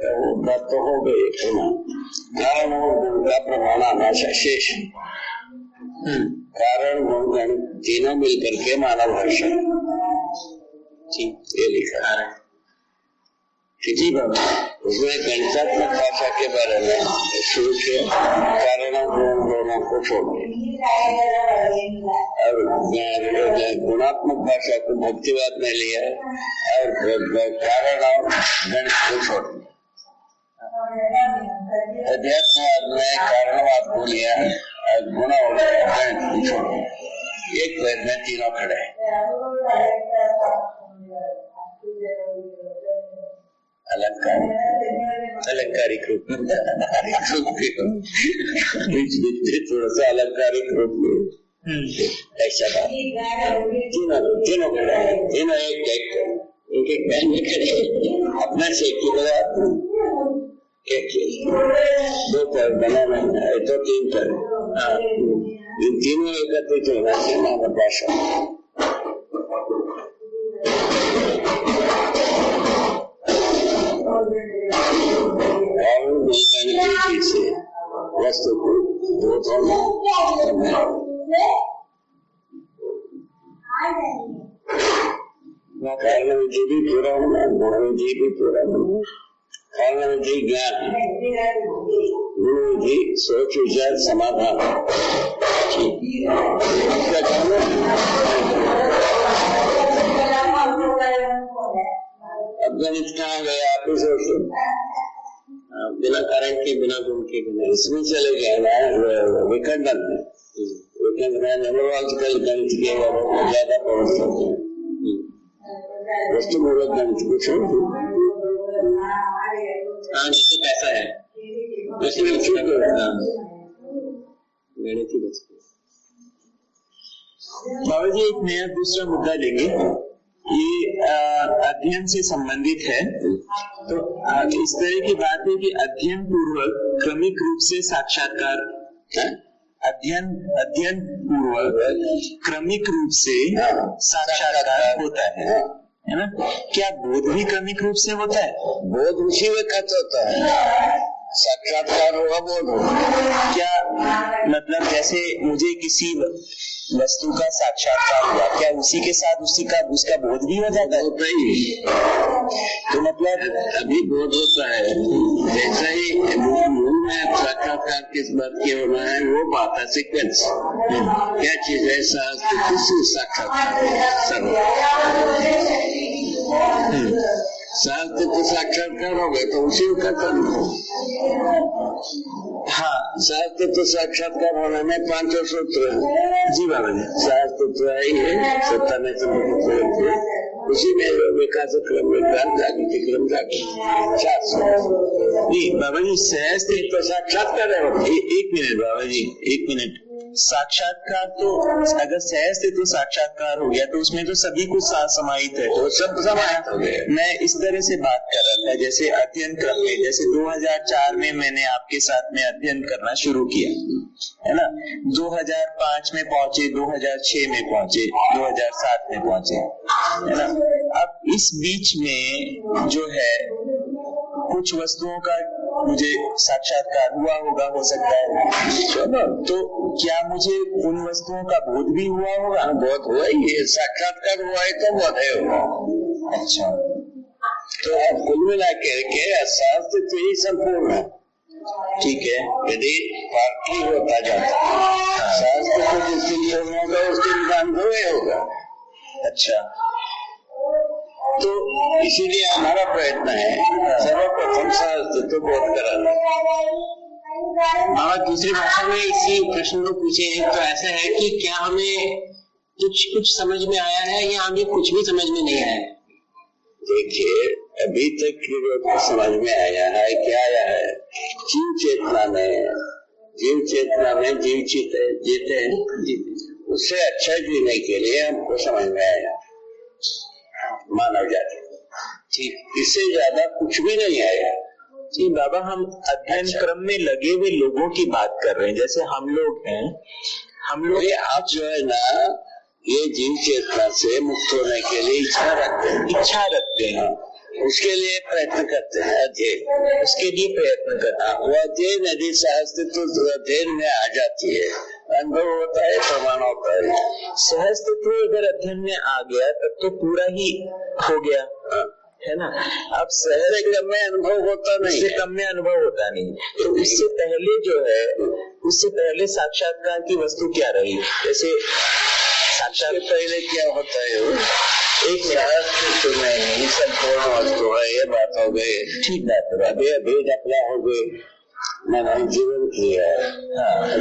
वो बात तो हो गई है ना। कारण और गुण का प्रमाण आना शेष, कारण गुण गण तीनों मिलकर के मानव भाषा, ठीक ये लिखा है। ठीक है बाबा, उसमें गणितात्मक भाषा के बारे में शुरू किया, कारण और गुण दोनों को छोड़ दिया, और गुणात्मक भाषा को भक्तिवाद में लिया और कारण और गणित को छोड़ दिया। अध्यात्मवाद में कारणवाद को लिया और गुण और गणित को छोड़ दिया। एक पैर में तीनों खड़े हैं। अलंकारिक रूप में थोड़ा सा अलंकारिक रूप में ऐसा बात। तीनों खड़े हैं, तीनों एक पैर में खड़े, अपना से दो पैर बना नहीं है तो तीन पैर, इन तीनों एकत्रित होना चाहिए मानव भाषा। से वस्तु को कारण विधि भी पूरा होना, गुण विधि भी पूरा होना। कारण विधि ज्ञान, गुण विधि सोच विचार समाधान। अब गणित कहाँ गया आप ही सोचो, बिना कारण के बिना गुण के बिना इसमें चले गए ना विखंडन में। आजकल गणित के ज्यादा पहुंच सकते हैं, वस्तु मूलक गणित को छोड़ दो। जैसे पैसा है वैसे गणित ही बचते। बाबा जी एक नया दूसरा मुद्दा लेंगे, ये अध्ययन से संबंधित है। तो इस तरह की बात है कि अध्ययन पूर्वक क्रमिक रूप से साक्षात्कार, अध्ययन पूर्वक क्रमिक रूप से साक्षात्कार होता है ना? क्या बोध भी क्रमिक रूप से होता है? बोध उसी वक्त होता है, साक्षात्कार होगा बोध होगा। क्या मतलब जैसे मुझे किसी वस्तु का साक्षात्कार हुआ, क्या उसी के साथ उसका बोध भी हो जाता है? होता ही। तो मतलब अभी बोध होता है, जैसा ही मूल में साक्षात्कार किस बात की होना है वो बात है सीक्वेंस। क्या चीज है साक्षात्कार? शास्त्र तो साक्षात्कार हो गए तो उसी का कर्म हो। हाँ, शास्त्र तो साक्षात्कार होने में 5 सूत्र है। जी बाबा जी, शास्त्र तो ही है, सत्ता में उसी में विकास क्रम विज्ञान जागृति क्रम जागृति 4 सूत्र। जी बाबा जी, सहस्त्र तो साक्षात्कार है। एक मिनट बाबा जी, एक मिनट। साक्षात्कार तो अगर सहस्त्र तो साक्षात्कार हो गया तो उसमें तो सभी कुछ समाहित है, तो सब समाहित हो गया। मैं इस तरह से बात कर रहा था, जैसे अध्ययन क्रम में, जैसे 2004 में मैंने आपके साथ में अध्ययन करना शुरू किया है ना, 2005 में पहुंचे, 2006 में पहुंचे, 2007 में पहुंचे है ना। अब इस बीच में जो है कुछ वस्तुओं का मुझे साक्षात्कार हुआ होगा, हो सकता है, तो क्या मुझे उन वस्तुओं का बोध भी हुआ होगा? बोध हुआ ही है, साक्षात्कार हुआ है तो बोध है होगा। अच्छा, तो आप कुल मिला के शास्त्र तो ही संपूर्ण है, ठीक है। यदि पार्टी होता जाता शास्त्र तो जिस दिन पूर्ण होगा उस दिन ज्ञान होगा। अच्छा, तो इसीलिए हमारा प्रयत्न है सर्वप्रथम शास्त्र तो बोध कराना। और दूसरी भाषा में इसी प्रश्न को पूछे हैं, तो ऐसा है कि क्या हमें कुछ समझ में आया है या हमें कुछ भी समझ में नहीं आया है? देखिए, अभी तक जो समझ में आया है, क्या आया है, जीव चेतना में जीव जीते हैं, उससे अच्छा जीने के लिए हमको समझ में आया मानव जाति। ठीक, इससे ज्यादा कुछ भी नहीं आया। जी बाबा, हम अध्ययन क्रम में लगे हुए लोगों की बात कर रहे हैं, जैसे हम लोग हैं, हम लोग आप जो है ना, ये जीव चेतना से मुक्त होने के लिए इच्छा रखते हैं उसके लिए प्रयत्न करते हैं, अध्ययन उसके लिए प्रयत्न करते हैं। वो अध्ययन यदि सहअस्तित्व अध्ययन में आ जाती है, अनुभव होता है, प्रमाण होता है। सहअस्तित्व अगर अध्ययन में आ गया तब तो पूरा ही हो गया, है ना। अब इससे कम में अनुभव होता नहीं, इससे कम में अनुभव होता नहीं। तो इससे पहले जो है, उससे पहले साक्षात्कार की वस्तु क्या रही? जैसे साक्षात पहले क्या होता है, एक सहअस्तित्व में ही संपूर्ण वस्तु है, ये बात हो गई। ठीक बात है। अभी अभी अपना हो गई मानव जीवन क्रिया,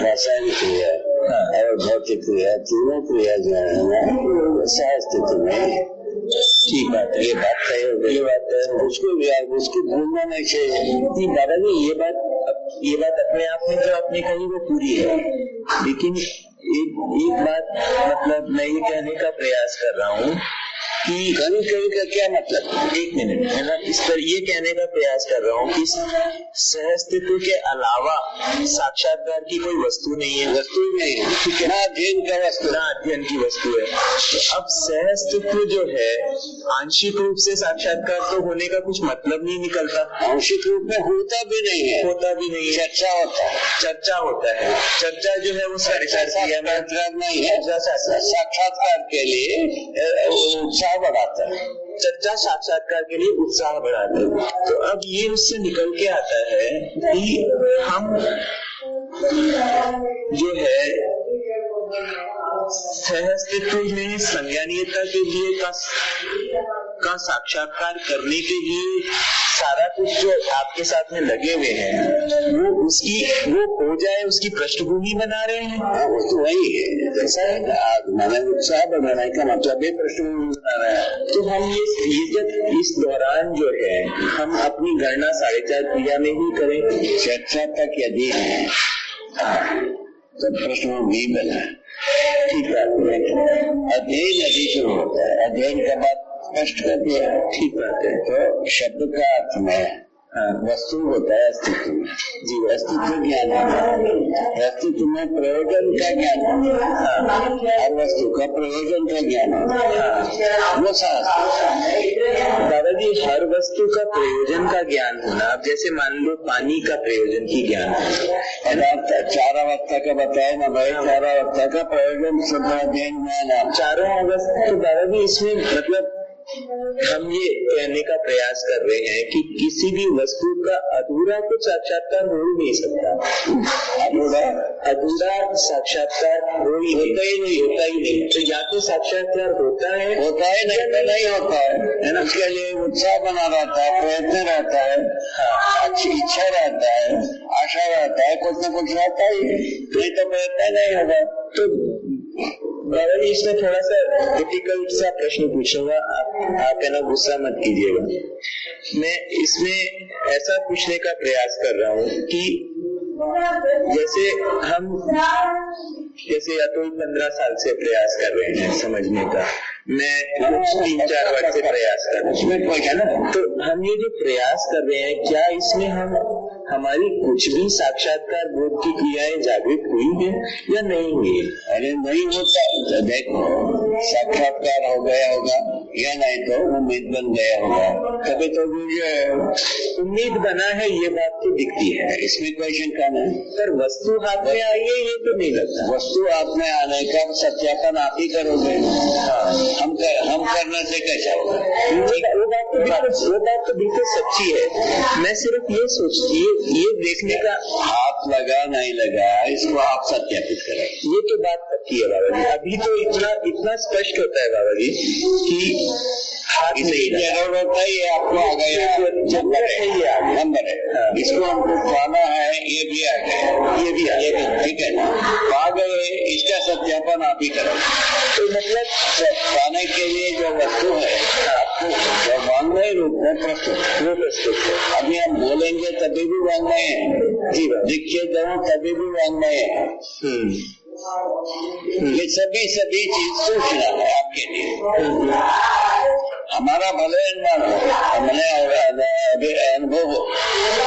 रासायनिक क्रिया और भौतिक क्रिया, तीनों क्रिया जो है सहअस्तित्व में। ठीक बात है, ये बात तय हो गई। ये बात है। उसको भूलना नहीं चाहिए। दादाजी ये बात अपने आप में जो आपने कही वो पूरी है, लेकिन एक बात मतलब मैं ये कहने का प्रयास कर रहा हूँ कि कहीं का क्या मतलब, एक मिनट, है ना, इस पर ये कहने का प्रयास कर रहा हूँ कि सहअस्तित्व के अलावा साक्षात्कार की कोई वस्तु नहीं है, वस्तु नहीं है, ठीक है ना, अध्ययन का वस्तु, ना अध्ययन की वस्तु है। तो अब सहअस्तित्व जो है आंशिक रूप से साक्षात्कार तो होने का कुछ मतलब नहीं निकलता। आंशिक रूप में होता भी नहीं है, होता भी नहीं है, चर्चा होता है, चर्चा होता है। चर्चा जो है वो साक्षात्कार नहीं है, साक्षात्कार के लिए उत्साह बढ़ाता है। चर्चा साक्षात्कार के लिए उत्साह बढ़ाता है। तो अब ये उससे निकल के आता है कि हम जो है सहअस्तित्व में संज्ञानीयता के लिए का साक्षात्कार करने के लिए सारा कुछ जो आपके साथ में लगे हुए हैं वो हो जाए, उसकी पृष्ठभूमि बना रहे हैं। वो तो वही है, जैसा है मैंने उत्साह बनाने का मतलब ये पृष्ठभूमि बना रहा है। तो हम ये जब इस दौरान जो है हम अपनी गणना 4.5 क्रिया में ही करें। चर्चा तक यदि है तो पृष्ठभूमि बना, ठीक है। अध्ययन यदि शुरू होता है, अध्ययन के बाद स्पष्ट कर दिया, ठीक बात है। तो शब्द का अर्थ में वस्तु होता है अस्तित्व में, जी अस्तित्व ज्ञान है, अस्तित्व में प्रयोजन का ज्ञान है, हर वस्तु का प्रयोजन का ज्ञान है, वो दादाजी हर वस्तु का प्रयोजन का ज्ञान होना, अब जैसे मान लो पानी का प्रयोजन की ज्ञान है, चार अवस्था का बताया ना भाई, चार अवस्था का प्रयोजन सब अध्ययन में ना, चारों अवस्था। तो दादाजी इसमें मतलब हम ये कहने का प्रयास कर रहे हैं कि किसी भी वस्तु का अधूरा कुछ साक्षात्कार हो ही नहीं सकता, अधूरा साक्षात्कार होता ही नहीं। तो या तो साक्षात्कार होता है नहीं होता है ना, उसके लिए उत्साह बना रहता है, प्रयत्न रहता है, अच्छी इच्छा रहता है, आशा रहता है, कुछ न कुछ रहता ही, नहीं तो प्रयत्न नहीं होगा। तो बाबा जी इसमें थोड़ा सा डिफिकल्ट सा प्रश्न पूछूंगा, आप है ना गुस्सा मत कीजिएगा। मैं इसमें ऐसा पूछने का प्रयास कर रहा हूँ कि जैसे अतुल 15 साल से प्रयास कर रहे हैं समझने का, मैं कुछ 3-4 वर्ष से प्रयास कर रहे हैं, है ना। तो हम ये जो प्रयास कर रहे हैं, क्या इसमें हमारी कुछ भी साक्षात्कार बोध की क्रियाएं जागृत हुई है या नहीं हुई है? अरे नहीं होता, देखो साक्षात्कार हो गया होगा या नहीं तो उम्मीद बन गया होगा, कभी तो उम्मीद बना है ये बात तो दिखती है, इसमें कोई शंका नहीं। पर वस्तु हाथ में आई है ये तो नहीं लगता। वस्तु हाथ में आने का सत्यापन आप ही करोगे, हम करने से कैसा होगा? वो बात तो बिल्कुल सच्ची है। मैं सिर्फ ये देखने का, हाथ लगा नहीं लगा इसको आप सत्यापित करें, ये तो बात पक्की है बाबा जी। अभी तो इतना स्पष्ट होता है बाबा जी कि हाथ नहीं जरूरत होता है, ये आपको आ गया नंबर है, इसको हमको पाना है, ये भी आ गया, ये भी ठीक है, आ गए, इसका सत्यापन आप ही करो। तो मतलब पाने के लिए जो वस्तु है आपको वांग्मय रूप में प्रस्तुत है। अभी हम बोलेंगे तभी भी वांग्मय है, जी दिखे दो तभी भी वांग्मय है। ये सभी चीज सूचना है आपके लिए, हमारा भले हमने अनुभव हो,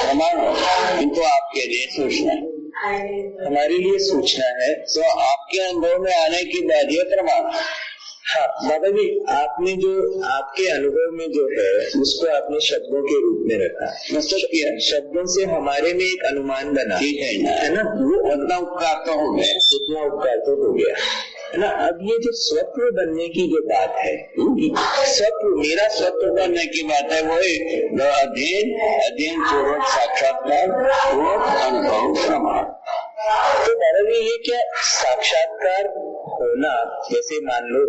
प्रमाण हो, किंतु आपके लिए सूचना है, हमारे लिए सूचना है। तो आपके अनुभव में आने की बाद ये प्रमाण, हाँ बाबा जी, आपने जो आपके अनुभव में जो है उसको आपने शब्दों के रूप में रखा, मतलब क्या शब्दों से हमारे में एक अनुमान बना, ठीक है ना, वो उतना उपकार तो हो गया, उतना उपकार तो हो गया है ना। अब ये जो स्वत्व बनने की जो बात है, स्वत्व, मेरा स्वत्व बनने की बात है, वही अध्ययन पूर्वक साक्षात्कार पूर्वक अनुभव प्रमाण। तो बाबा जी ये क्या साक्षात्कार होना, जैसे मान लो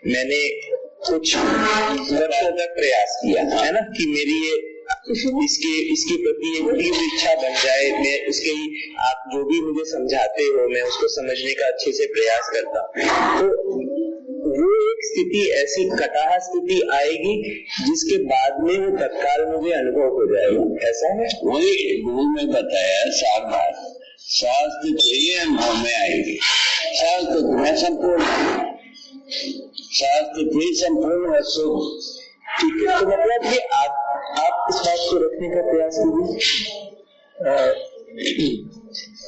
मैंने कुछ वर्षों तक प्रयास किया है ना कि मेरी ये इसके प्रति एक तीव्र इच्छा बन जाए, मैं उसके ही आप जो भी मुझे समझाते हो मैं उसको समझने का अच्छे से प्रयास करता हूँ, तो वो एक स्थिति ऐसी कटाह स्थिति आएगी जिसके बाद में वो तत्काल मुझे अनुभव हो जाएगा, ऐसा है। वही गुरु में बताया सार बात, शास्त्र चाहिए अनुभव में आएगी, शास्त्र तुम्हें संपूर्ण, शास्त्र थी संपूर्ण वस्तु। ठीक है, तो मतलब ये आप इस बात को रखने का प्रयास कीजिए।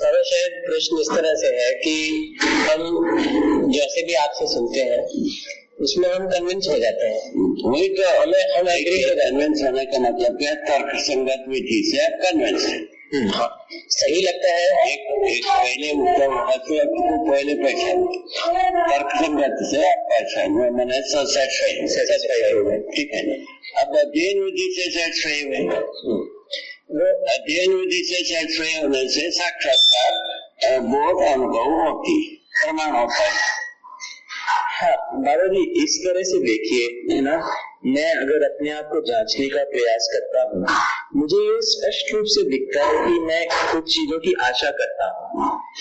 हमें शायद प्रश्न इस तरह से है कि हम जैसे भी आपसे सुनते हैं उसमें हम कन्विंस हो जाते हैं, वही तो हम एग्री हो, कन्विंस होने का मतलब क्या, तर्क संगत विधि से आप कन्विंस है। हाँ, सही लगता है। एक पहले उत्तम को पहले पहचान, तर्क संगत से आप पहचान हुए, मैंने सेटिस्फाई हो गए, ठीक है ना। अब अध्ययन विधि से सेटिस्फाई हुए, वो अध्ययन विधि से सेटिस्फाई होने से साक्षात्कार बोध अनुभव होती, प्रमाण होता है। हाँ बाबा जी, इस तरह से देखिए है ना, मैं अगर अपने आप को जांचने का प्रयास करता हूँ, मुझे ये स्पष्ट रूप से दिखता है कि मैं कुछ चीजों की आशा करता हूँ,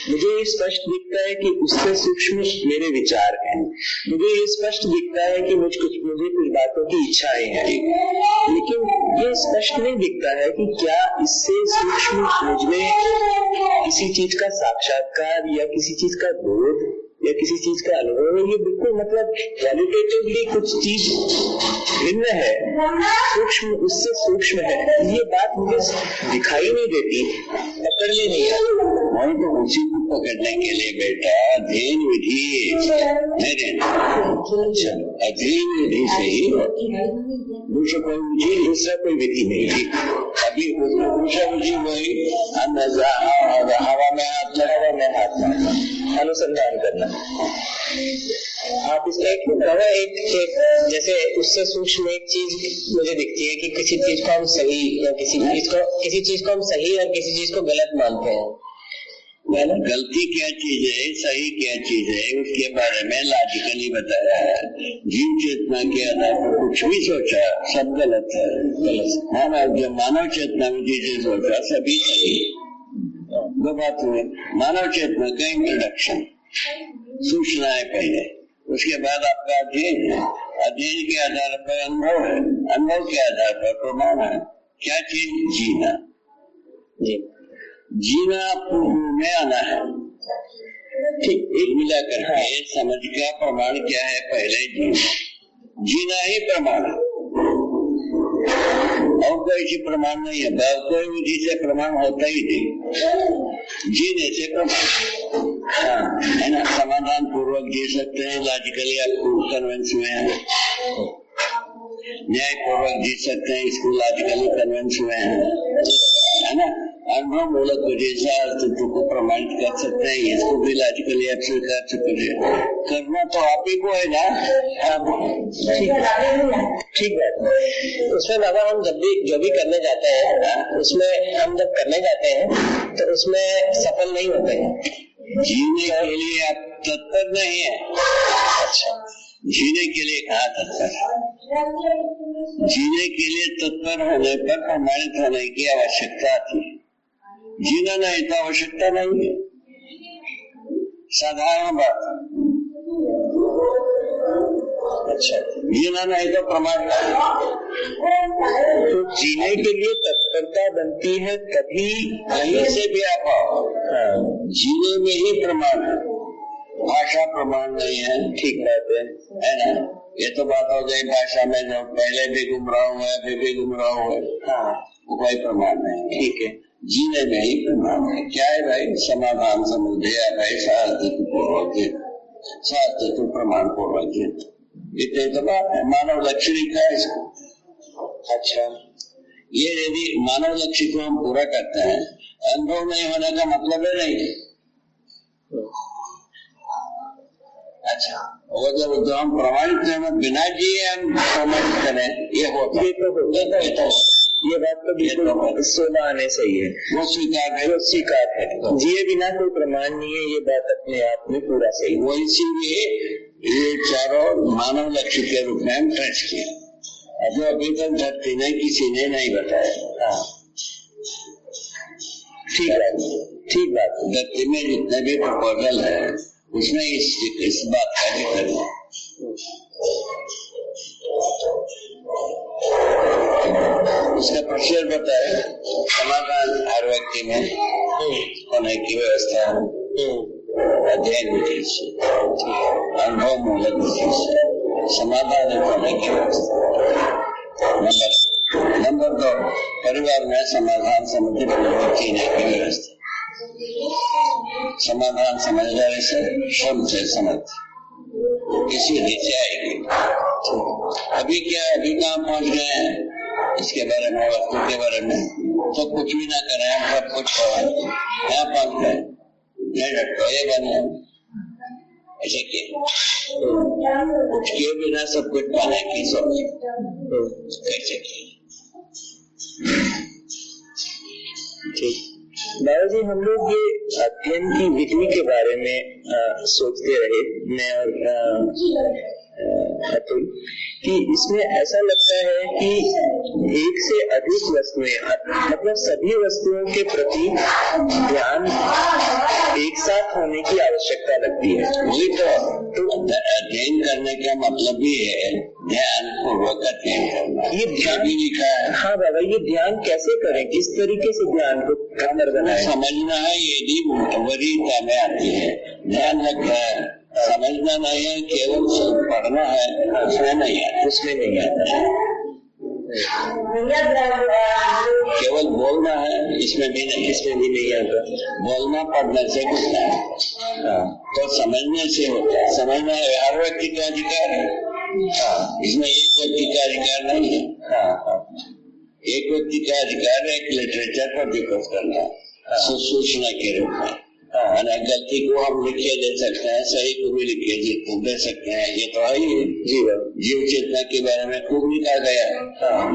मुझे ये स्पष्ट दिखता है कि उससे सूक्ष्म मेरे विचार हैं, मुझे ये स्पष्ट दिखता है कि मुझे कुछ बातों की इच्छाएं हैं, लेकिन ये स्पष्ट नहीं दिखता है कि क्या इससे सूक्ष्म मुझ में किसी चीज का साक्षात्कार या किसी चीज का बोध या किसी चीज का अनुभव है। ये बिल्कुल मतलब क्वालिटेटिवली कुछ चीज भिन्न है, सूक्ष्म उससे सूक्ष्म है, ये बात मुझे दिखाई नहीं देती, पकड़ में नहीं आती। वही तो उसी को पकड़ने के लिए बेटा अध्ययन विधि, अध्ययन विधि से ही, दूसरा कोई विधि नहीं थी। अभी दूसरा विधि वही हवा में हाथ लगाना, अनुसंधान करना। आप इसका एक जैसे उससे सूक्ष्म एक चीज मुझे दिखती है कि किसी चीज को हम सही या किसी चीज को हम सही और किसी चीज को गलत मानते हैं। गलती क्या चीज है, सही क्या चीज है, उसके बारे में लॉजिकली बताया है। जीव चेतना के आधार पर कुछ भी सोचा सब गलत है, गलत। जो मानव चेतना में चीजें सोचा सभी सही। दो बात हुई, मानव चेतना का इंट्रोडक्शन, सूचना है पहले, उसके बाद आपका अध्ययन है, अध्ययन के आधार पर अनुभव है, अनुभव के आधार पर प्रमाण है। क्या चीज? जीना, जीना में आना है, ठीक। एक मिला करके समझ का प्रमाण क्या है, पहले जीना ही प्रमाण है, और कोई चीज प्रमाण नहीं है। कोई विधि से प्रमाण होता ही नहीं, जीने से प्रमाण है ना। समाधान पूर्वक जी सकते हैं, लॉजिकली आप कन्वेंस में है, न्याय पूर्वक जी सकते हैं, इसको लॉजिकली कन्वेंस में है ना। अनुभव मूलक जैसा अस्तित्व को प्रमाणित कर सकते हैं, इसको भी लॉजिकली आप स्वीकार सकते, करना तो आप ही को है ना। ठीक है, उसमें बाबा हम जब भी जो भी करने जाते हैं, उसमें हम जब करने जाते हैं तो उसमें सफल नहीं होते हैं। जीने के लिए आप तत्पर नहीं है। अच्छा, जीने के लिए कहा तत्पर? जीने के लिए तत्पर होने पर प्रमाणित होने की आवश्यकता थी। जीना नहीं तो आवश्यकता नहीं है, साधारण बात। अच्छा, जीना नहीं तो प्रमाण नहीं। तो जीने के लिए तत्परता बनती है तभी, कहीं से भी आप आओ, जीने में ही प्रमाण है, भाषा प्रमाण नहीं है। ठीक बात है ना। ये तो बात हो गई भाषा में, जो पहले भी गुमराह हुआ है अभी भी गुमराह हुआ है, कोई प्रमाण नहीं। ठीक है, जीने में ही प्रमाण है। क्या है भाई? समाधान समुदय है भाई, शास्त्र पूर्वक, शास्त्र प्रमाण पूर्वक। इतने तो बात है, मानव लक्ष्य लिखा है इसको। अच्छा, ये यदि मानव लक्ष्य को हम पूरा करते हैं, अनुभव नहीं होने का मतलब है नहीं। अच्छा, और जब हम प्रमाणित में बिना जिए हम प्रमाणित करें, ये होता है। ये बात तो बिल्कुल सोना आने सही है, वो स्वीकार है, वो स्वीकार है। जिए बिना कोई प्रमाण नहीं है, ये बात अपने आप में पूरा सही है। वो इसीलिए ये चारों मानव लक्ष्य के रूप में हम ट्रेस किए, जो अभी तक धरती ने किसी ने नहीं बताया। हाँ, ठीक है, ठीक बात। धरती में जितने भी प्रपोजल है उसमें इस बात का जिक्र है। इसका प्रोसीजर बताए, समाधान हर व्यक्ति में होने की व्यवस्था, अध्ययन विधि से, अनुभव मूलक विधि से समाधान होने की व्यवस्था। नंबर 2, परिवार में समाधान समिति जीने की व्यवस्था। समाधान समझदारी से, श्रम से समझ, इसी नीचे आएगी। अभी क्या, अभी कहाँ पहुंच गए हैं इसके बारे में, वस्तु के बारे में तो कुछ भी ना करें, हम सब कुछ यहाँ पहुंच गए, ये बने ऐसे किए, कुछ किए बिना सब कुछ पाने की सोच कैसे की। ठीक दादाजी, हम लोग ये अध्ययन की विधि के बारे में सोचते रहे, मैं और अतुल, कि इसमें ऐसा लगता है कि एक से अधिक वस्तुएं, मतलब सभी वस्तुओं के प्रति ध्यान एक साथ होने की आवश्यकता लगती है। वही तो अध्ययन करने का मतलब भी है ध्यान पूर्वक अध्ययन करना। ये ध्यान भी लिखा है। हाँ बाबा, ये ध्यान कैसे करें, किस तरीके से ध्यान को कमर बनाए? समझना है, यदि वरीयता में आती है, ध्यान रखना है, समझना नहीं है, केवल पढ़ना है, उसमें नहीं आता, उसमें नहीं आता। केवल बोलना है, इसमें भी नहीं आता। बोलना पढ़ने से कुछ नहीं, तो समझने से होता है। समझना है, हर व्यक्ति का अधिकार है, इसमें एक व्यक्ति का अधिकार नहीं है। एक व्यक्ति का अधिकार है एक लिटरेचर पर डिस्कस करना, सूचना के रूप में। गलती को हम लिखे दे सकते हैं, सही को भी लिखे दे सकते हैं, ये तो है ही। जीव चेतना के बारे में खूब लिखा गया,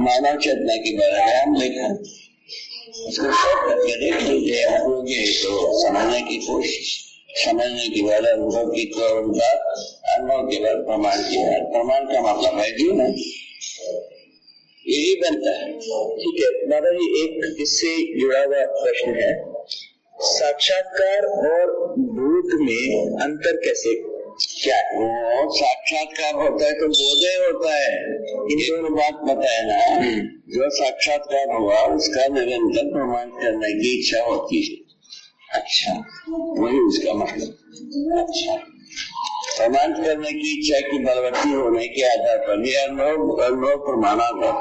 मानव चेतना के बारे में हम लिखा, उसको शॉर्ट करके देख लीजिए, उपयोगी तो समझने की कोशिश, समझने के बाद अनुभव की अनुभव के बाद प्रमाण की बात। प्रमाण का मतलब है जीवन, यही बनता है। ठीक है दादाजी, एक इससे जुड़ा हुआ प्रश्न है, साक्षात्कार और बोध में अंतर कैसे, क्या है? वो साक्षात्कार होता है तो बोधे होता है, इन दोनों बात बताए ना। जो साक्षात्कार हुआ उसका निरंतर प्रमाण करने की इच्छा होती है। अच्छा, वही उसका मतलब। अच्छा, प्रमाण करने की इच्छा की बलवती होने के आधार पर यह अनुभव प्रमाणात्मक।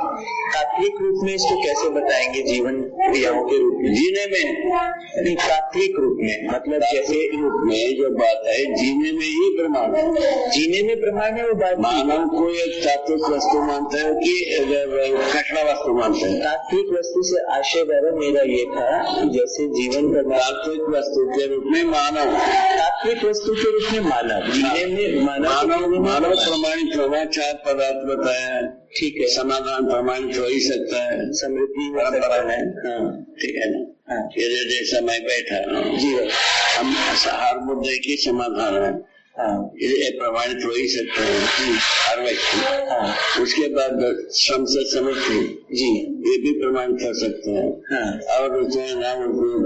तात्विक रूप में इसको कैसे बताएंगे? जीवन क्रियाओं के रूप में, जीने में, तात्विक रूप में, मतलब जैसे रूप में जो बात है, जीने में ही प्रमाण है। जीने में प्रमाण है वो बात। मानव को एक तात्विक वस्तु मानता है कि कठिन वस्तु मानते हैं। तात्विक वस्तु से आशय बाबा मेरा ये था, जैसे जीवन प्रमाण तात्विक वस्तु के रूप में मानव, तात्विक वस्तु के रूप में मानव, जीने में मानव प्रमाणित होना। 4 पदार्थ बताया है, ठीक है। समाधान प्रमाणित हो ही सकता है, समृद्धि परंपरा है, ठीक है ना। ये जैसा मैं बैठा जीवन, हम हर मुद्दे की समाधान है, ये प्रमाणित हो ही सकते हैं हर व्यक्ति। उसके बाद श्रम से समृद्धि जी, ये भी प्रमाणित हो सकते हैं। और उसमें नाम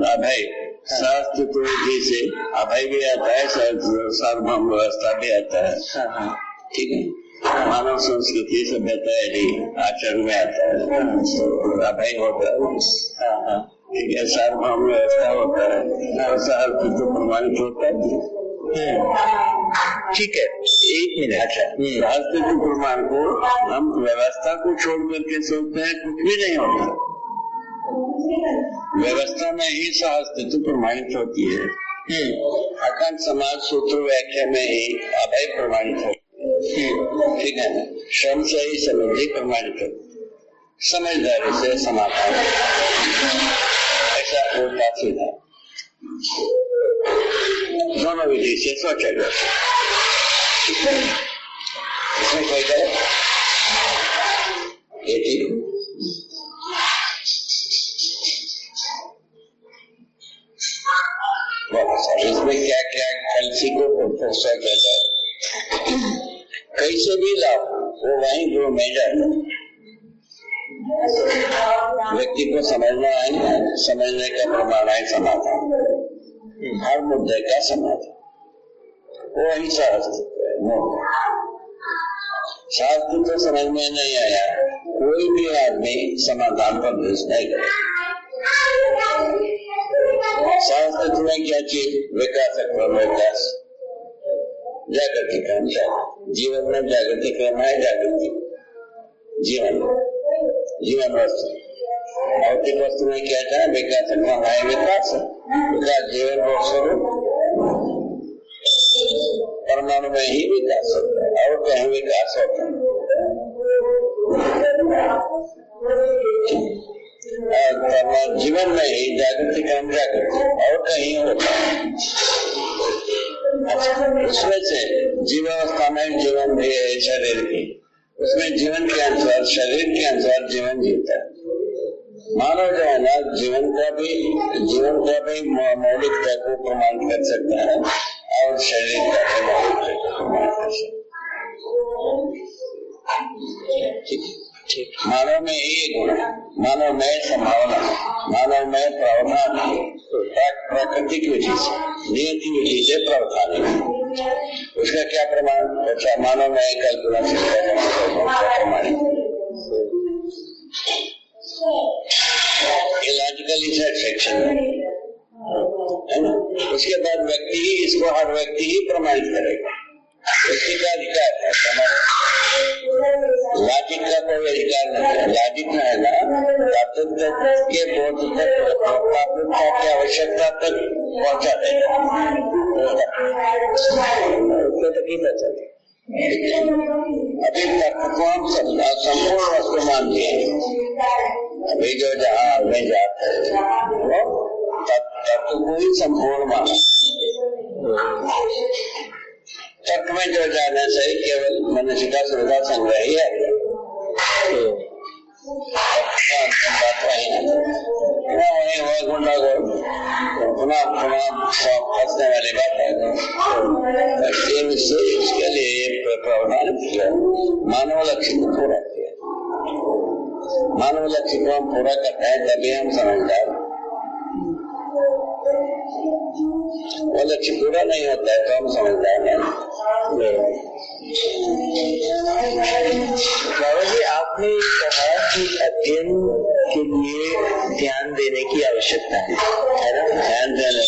अभय, शास्त्र तो जैसे अभय भी आता है, सार्वभौम व्यवस्था भी आता है, ठीक है। मानव संस्कृति सभ्यता यदि आचरण में आता है तो अभय होता है, ठीक है। सार्वभौम व्यवस्था होता है, तो प्रमाणित होता है, ठीक है। 1 मिनट। अच्छा, अस्तित्व प्रमाण को हम व्यवस्था को छोड़ करके सोचते हैं, कुछ भी नहीं होता। व्यवस्था में ही सहअस्तित्व प्रमाणित होती है। अखंड समाज सूत्र व्याख्या में ही अभय प्रमाणित होती है। ठीक है ना, श्रम से ही समृद्धि प्रमाणित हो, समझदारी से समाधान, ऐसा उल्टा सीधा दोनों विधि से सोचा जा सकता है। इसमें कोई करे ये ठीक, इसमें क्या क्या कलसी को सोचा जाता है, कैसे भी लाओ वो वहीं जो में जाता, व्यक्ति को समझना है, समझने का प्रमाण है समाधान, हर मुद्दे का समाधान वो ही शास्त्र है। शास्त्र तो समझ में नहीं आया, कोई भी आदमी समाधान पर भेज नहीं करे। शास्त्र में क्या चीज, विकास क्रम, विकास जागृति क्रम, जीवन में जागृति क्रम है, जागृति जीवन जीवन वस्तु, भौतिक वस्तु में क्या था, विकास क्रम है, विकास विकास जीवन को स्वरूप, परमाणु में ही विकास होता है और कहीं विकास होता है, जीवन में ही जागृति क्रम जागृति और कहीं होता है। उसमें से जीवावस्था में जीवन भी है शरीर की, उसमें जीवन के अनुसार शरीर के अनुसार जीवन जीता है। मानव जो है ना, जीवन का भी मौलिकता को प्रमाण कर सकता है और शरीर का भी मौलिकता को प्रमाण कर सकता है। ठीक, मानव में एक गुण है, मानव में संभावना, मानव में प्रावधान, प्राकृतिक विधि से, नियति विधि से प्रावधान है। उसका क्या प्रमाण, अच्छा मानव में कल्पना प्रमाण लॉजिकली सेक्शन है ना। उसके बाद व्यक्ति ही इसको, हर व्यक्ति ही प्रमाणित करेगा, व्यक्ति का अधिकार है, लॉजिक का कोई अधिकार नहीं है। लॉजिक में है ना, तात्विक के बोध तक, तात्विकता की आवश्यकता तक पहुंचा देगा, उसको तक ही पहुंचा देगा। अभी तक को हम संपूर्ण वस्तु मानते हैं, अभी जो जहाँ में जाते हैं वो तत्व को ही संपूर्ण माना। तर्क में जो जाने से केवल मनुष्य का सुविधा संग्रह ही है, बात वही है, वही हुआ गुंडा पुनः फंसने वाली बात है। इसके लिए प्रावधान किया, मानव लक्ष्य को पूरा किया, मानव लक्ष्य को हम पूरा करते हैं तभी हम समझदार। वो लक्ष्य पूरा नहीं होता है तो हम समझदार नहीं। बाबा जी, आपने कहा कि अध्ययन के लिए ध्यान देने की आवश्यकता है ना। ध्यान देने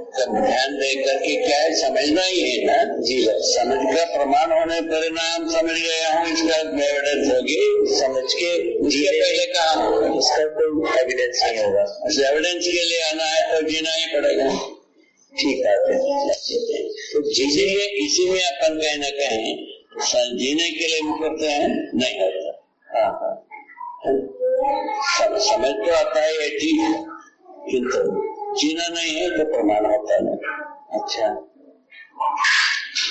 पर ध्यान देकर के क्या है, समझना ही है ना जी। समझ का प्रमाण होने परिणाम समझ गया हूँ, इसका एविडेंस होगी, समझ के उसके पहले कहा इसका कोई एविडेंस नहीं होगा। एविडेंस के लिए आना है तो जीना ही पड़ेगा। ठीक है, तो इसी में अपन कहीं न कहीं जीने के लिए मुकरते हैं, नहीं होता। हाँ, समझ तो आता है ये ठीक है, किंतु जीना नहीं है तो प्रमाण होता है। अच्छा,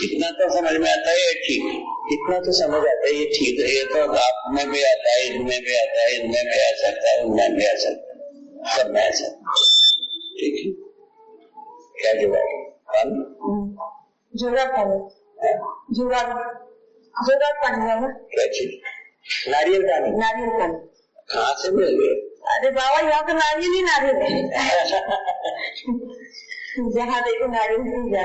इतना तो समझ में आता है ये ठीक है, इतना तो समझ आता है ये ठीक है, ये तो आप में भी आता है, इनमें भी आता है, इनमें भी आ सकता है, उनमें भी आ सकता है, सब में आ सकता है। ठीक है, क्या जवाब? जुगाड़ पानी है ना? क्या चीज? नारियल पानी। नारियल पानी कहाँ से मिल गए? अरे बाबा, यहाँ तो नारियल ही नारियल है। जहाँ देखो नारियल ही जा।